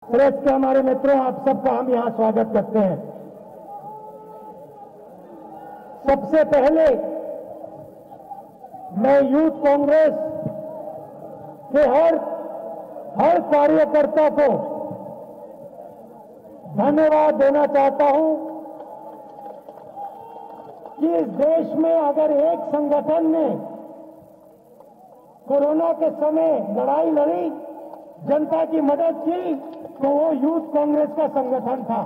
Press के हमारे मित्रों, आप सबका हम यहां स्वागत करते हैं। सबसे पहले मैं यूथ कांग्रेस के हर कार्यकर्ता को धन्यवाद देना चाहता हूं कि इस देश में अगर एक संगठन ने कोरोना के समय लड़ाई लड़ी, जनता की मदद की, तो वो यूथ कांग्रेस का संगठन था।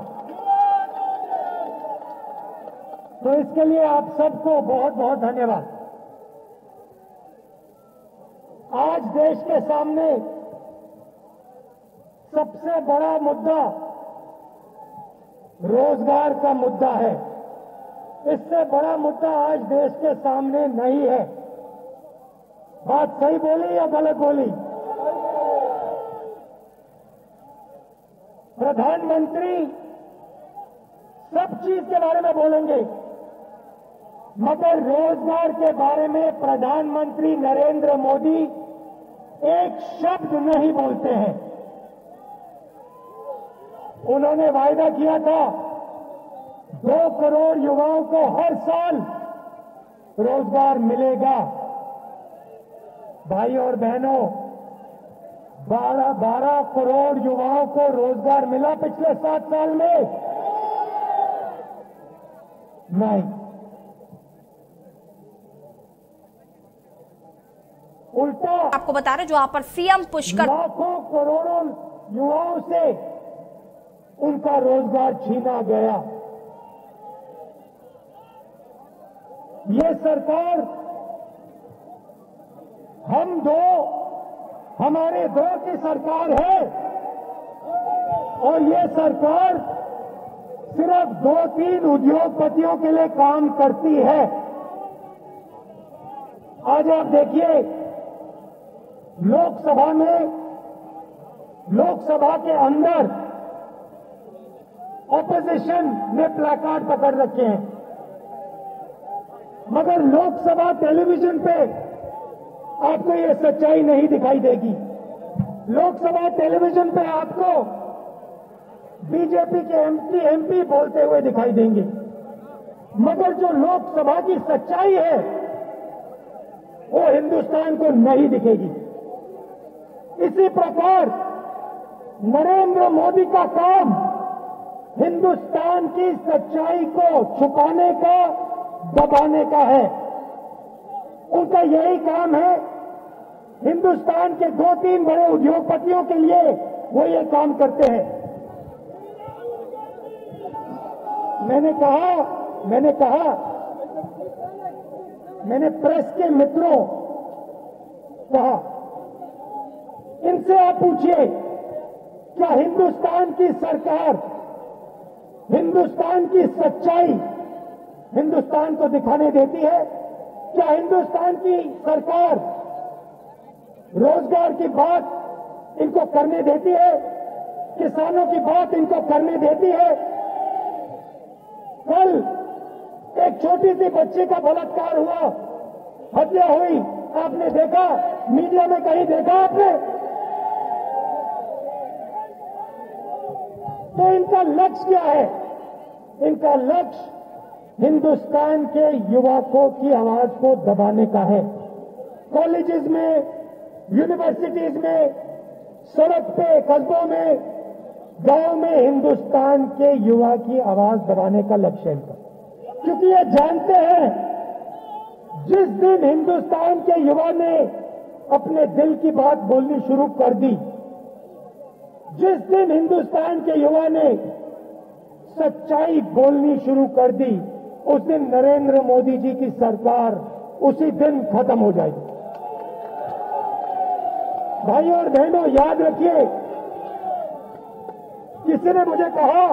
तो इसके लिए आप सबको बहुत बहुत धन्यवाद। आज देश के सामने सबसे बड़ा मुद्दा रोजगार का मुद्दा है। इससे बड़ा मुद्दा आज देश के सामने नहीं है। बात सही बोली या गलत बोली? प्रधानमंत्री सब चीज के बारे में बोलेंगे, मगर रोजगार के बारे में प्रधानमंत्री नरेंद्र मोदी एक शब्द नहीं बोलते हैं। उन्होंने वायदा किया था 2 करोड़ युवाओं को हर साल रोजगार मिलेगा। भाई और बहनों, 12 करोड़ युवाओं को रोजगार मिला पिछले 7 साल में? नहीं। उल्टा आपको बता रहे, जो आप पर सीएम पुष्कर लाखों करोड़ों युवाओं से उनका रोजगार छीना गया। ये सरकार हमारे दो की सरकार है, और ये सरकार सिर्फ 2-3 उद्योगपतियों के लिए काम करती है। आज आप देखिए, लोकसभा के अंदर ऑपोजिशन ने प्लाकार्ड पकड़ रखे हैं, मगर लोकसभा टेलीविजन पे आपको ये सच्चाई नहीं दिखाई देगी। लोकसभा टेलीविजन पे आपको बीजेपी के एमपी बोलते हुए दिखाई देंगे, मगर जो लोकसभा की सच्चाई है वो हिंदुस्तान को नहीं दिखेगी। इसी प्रकार नरेंद्र मोदी का काम हिंदुस्तान की सच्चाई को छुपाने का, दबाने का है। उनका यही काम है। हिंदुस्तान के 2-3 बड़े उद्योगपतियों के लिए वो ये काम करते हैं। मैंने प्रेस के मित्रों कहा, इनसे आप पूछिए, क्या हिंदुस्तान की सरकार हिंदुस्तान की सच्चाई हिंदुस्तान को दिखाने देती है? क्या हिंदुस्तान की सरकार रोजगार की बात इनको करने देती है? किसानों की बात इनको करने देती है? कल एक छोटी सी बच्ची का बलात्कार हुआ, हत्या हुई, आपने देखा? मीडिया में कहीं देखा आपने? तो इनका लक्ष्य क्या है? इनका लक्ष्य हिंदुस्तान के युवकों की आवाज को दबाने का है। कॉलेजेस में, यूनिवर्सिटीज में, सड़क पे, कस्बों में, गांव में हिंदुस्तान के युवा की आवाज दबाने का लक्ष्य है। क्योंकि ये जानते हैं, जिस दिन हिंदुस्तान के युवा ने अपने दिल की बात बोलनी शुरू कर दी, जिस दिन हिंदुस्तान के युवा ने सच्चाई बोलनी शुरू कर दी, उस दिन नरेंद्र मोदी जी की सरकार उसी दिन खत्म हो जाएगी। भाई और बहनों, याद रखिए, किसी ने मुझे कहा,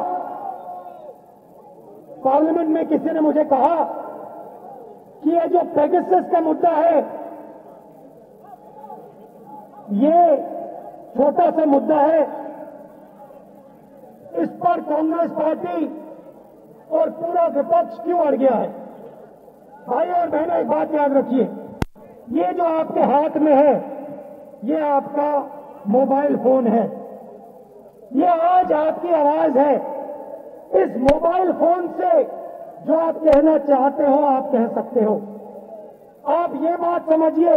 पार्लियामेंट में किसी ने मुझे कहा कि ये जो पेगासस का मुद्दा है, ये छोटा सा मुद्दा है, इस पर कांग्रेस पार्टी और पूरा विपक्ष क्यों अड़ गया है? भाई और बहनों, एक बात याद रखिए, ये जो आपके हाथ में है, ये आपका मोबाइल फोन है। ये आज आपकी आवाज है। इस मोबाइल फोन से जो आप कहना चाहते हो आप कह सकते हो। आप ये बात समझिए,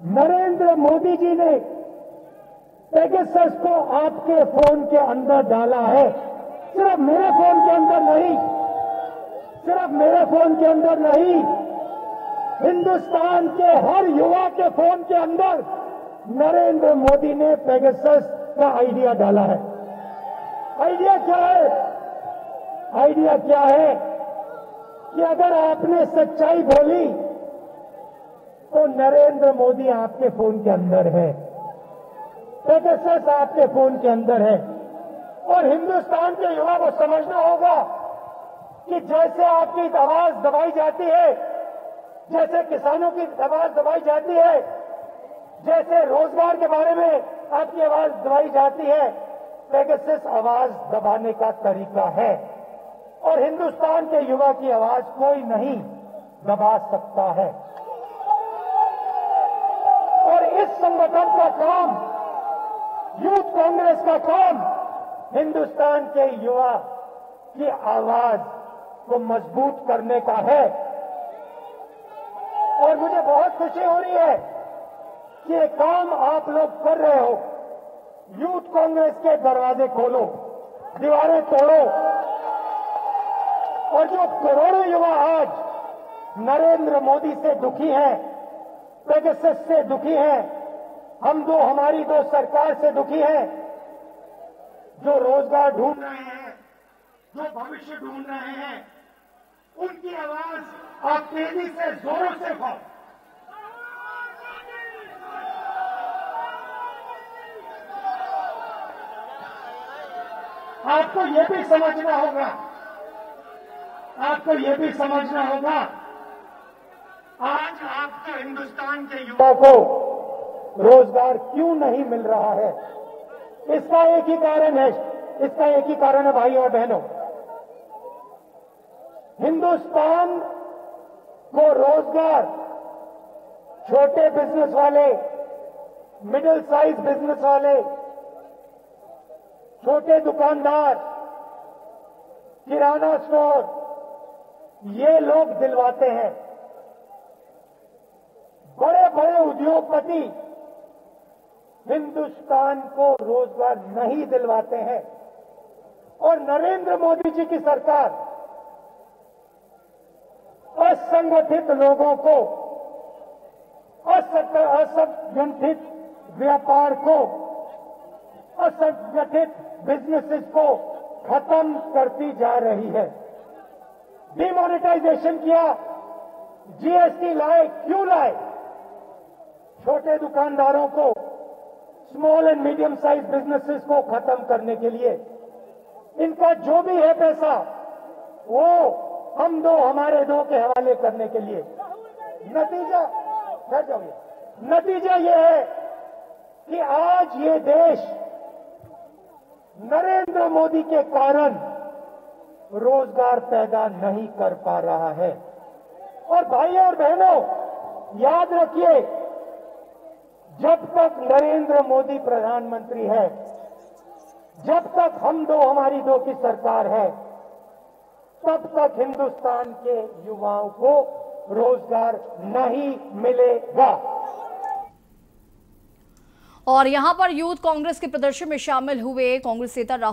नरेंद्र मोदी जी ने पेगासस को आपके फोन के अंदर डाला है। सिर्फ मेरे फोन के अंदर नहीं, सिर्फ मेरे फोन के अंदर नहीं, हिंदुस्तान के हर युवा के फोन के अंदर नरेंद्र मोदी ने पेगासस का आइडिया डाला है। आइडिया क्या है? आइडिया क्या है कि अगर आपने सच्चाई बोली तो नरेंद्र मोदी आपके फोन के अंदर है, पेगासस आपके फोन के अंदर है। और हिंदुस्तान के युवा को समझना होगा कि जैसे आपकी आवाज दबाई जाती है, जैसे किसानों की आवाज दबाई जाती है, जैसे रोजगार के बारे में आपकी आवाज दबाई जाती है, पेगासस आवाज दबाने का तरीका है। और हिंदुस्तान के युवा की आवाज कोई नहीं दबा सकता है। और इस संगठन का काम, यूथ कांग्रेस का काम, हिंदुस्तान के युवा की आवाज को मजबूत करने का है। और मुझे बहुत खुशी हो रही है कि ये काम आप लोग कर रहे हो। यूथ कांग्रेस के दरवाजे खोलो, दीवारें तोड़ो। और जो करोड़ों युवा आज नरेंद्र मोदी से दुखी हैं, पेगासस से दुखी हैं, हमारी दो सरकार से दुखी हैं, जो रोजगार ढूंढ रहे हैं, जो भविष्य ढूंढ रहे हैं, उनकी आवाज आप तेजी से जोरों से उठाओ। आपको यह भी समझना होगा, आपको यह भी समझना होगा, आज आपके हिंदुस्तान के युवा को रोजगार क्यों नहीं मिल रहा है। इसका एक ही कारण है, इसका एक ही कारण है भाई और बहनों, हिंदुस्तान को रोजगार छोटे बिजनेस वाले, मिडिल साइज बिजनेस वाले, छोटे दुकानदार, किराना स्टोर, ये लोग दिलवाते हैं। बड़े बड़े उद्योगपति हिंदुस्तान को रोजगार नहीं दिलवाते हैं। और नरेंद्र मोदी जी की सरकार असंगठित लोगों को, असंगठित व्यापार को, असंगठित बिजनेसेस को खत्म करती जा रही है। डिमोनेटाइजेशन किया, जीएसटी लाए, क्यों लाए? छोटे दुकानदारों को, small and medium size businesses को खत्म करने के लिए। इनका जो भी है पैसा वो हमारे दो के हवाले करने के लिए। नतीजा ये है कि आज ये देश नरेंद्र मोदी के कारण रोजगार पैदा नहीं कर पा रहा है। और भाइयों और बहनों, याद रखिए, जब तक नरेंद्र मोदी प्रधानमंत्री है, जब तक हमारी दो की सरकार है, तब तक हिंदुस्तान के युवाओं को रोजगार नहीं मिलेगा। और यहां पर यूथ कांग्रेस के प्रदर्शन में शामिल हुए कांग्रेस नेता